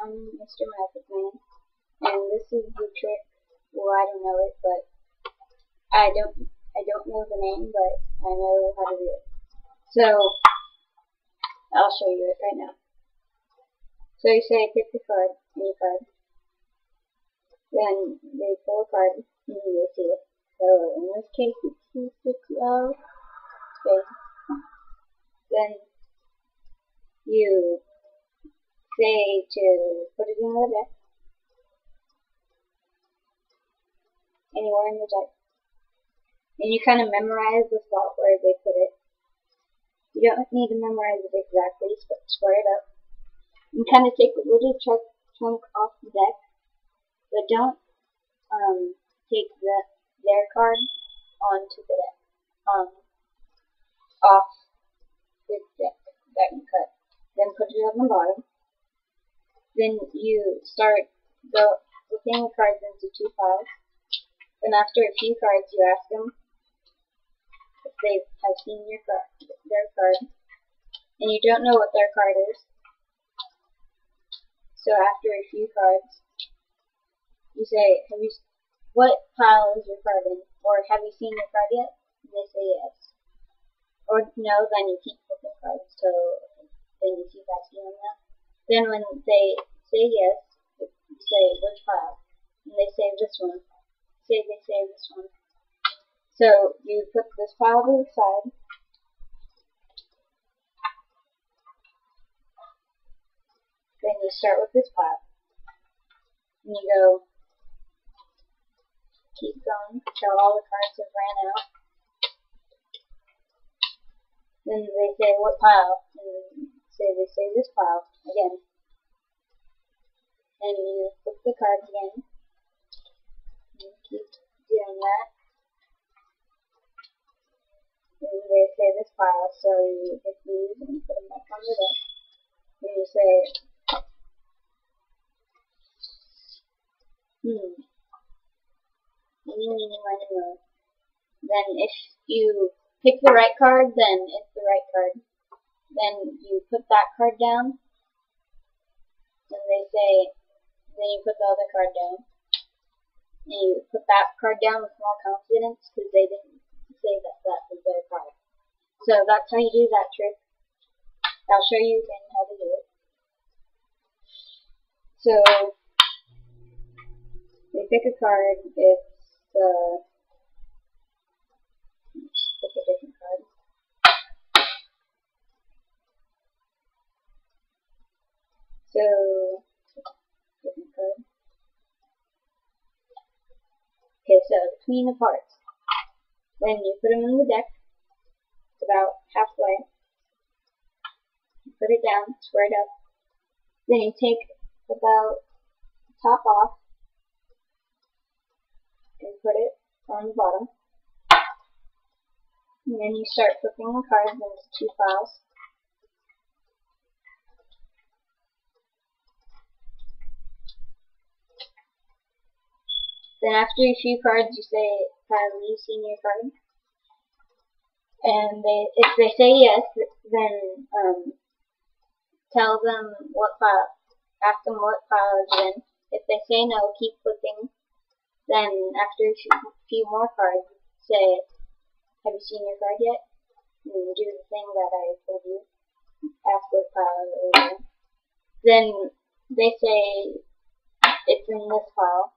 I'm Mr. Magic Man, and this is the trick. Well, I don't know it, but I don't know the name, but I know how to do it. So I'll show you it right now. So you say pick a card, any card. Then they pull a card, and they see it. So in this case, it's 260. Okay. Then you say to put it in the deck, anywhere in the deck, and you kind of memorize the spot where they put it. You don't need to memorize it exactly, but square it up. You kind of take a little chunk off the deck, but don't take their card onto the deck, off the deck that you cut. Then put it on the bottom. Then you start flipping the cards into two piles. Then after a few cards, you ask them if they have seen their card, and you don't know what their card is. So after a few cards, you say, what pile is your card in? Or have you seen your card yet? And they say yes. Or no, then you keep flipping cards till then you keep asking them that. Then when they say yes, you say which pile, and they say this one. They say this one. So you put this pile to the side. Then you start with this pile. And you go, keep going until all the cards have ran out. Then they say what pile, and they say this pile again. And you flip the cards again. And you keep doing that. And they say this pile, so you get these and put them back on the deck. And you say, Eeny, meeny, miny, moe. Then if you pick the right card, then it's the right card. Then you put that card down. And they say, then you put the other card down. And you put that card down with more confidence because they didn't say that was their card. So that's how you do that trick. I'll show you again how to do it. So you pick a card. It's pick a different card. So different card. Okay, so the Queen of Hearts. Then you put them in the deck, about halfway. You put it down, square it up. Then you take about the top off and put it on the bottom. And then you start flipping the cards into two piles. Then after a few cards, you say, have you seen your card? And if they say yes, then tell them what pile. Ask them what pile is in. If they say no, keep flipping. Then after a few more cards, say, have you seen your card yet? And do the thing that I told you. Ask what pile it is in. Then they say it's in this pile.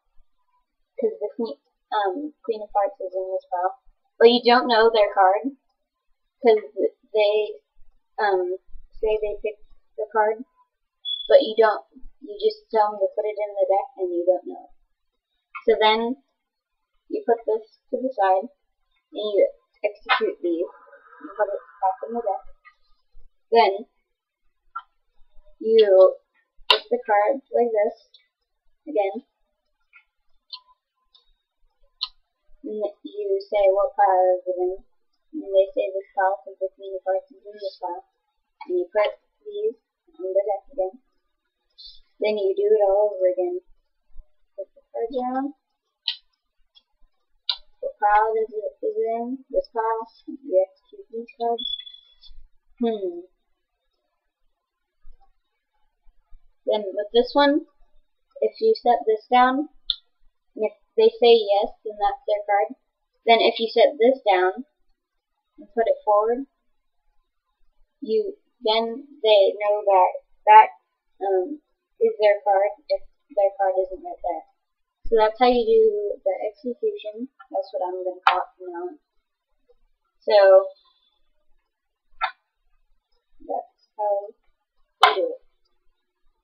Because the Queen of Hearts is in this pile. But you don't know their card. Because they say they picked the card. But you don't. You just tell them to put it in the deck and you don't know. So then you put this to the side. And you execute these. You put it back in the deck. Then you put the cards like this. Again. And you say what pile is it in, and they say this pile because the Queen of Hearts is in this pile. And you put these on the deck again. Then you do it all over again. Put the card down. What pile is it in? This pile. You execute these cards. Then with this one, if you set this down, and if they say yes, then that's their card. Then if you set this down and put it forward, then they know that is their card if their card isn't right there. So that's how you do the execution. That's what I'm going to call it from now on. So that's how you do it.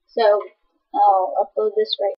So I'll upload this right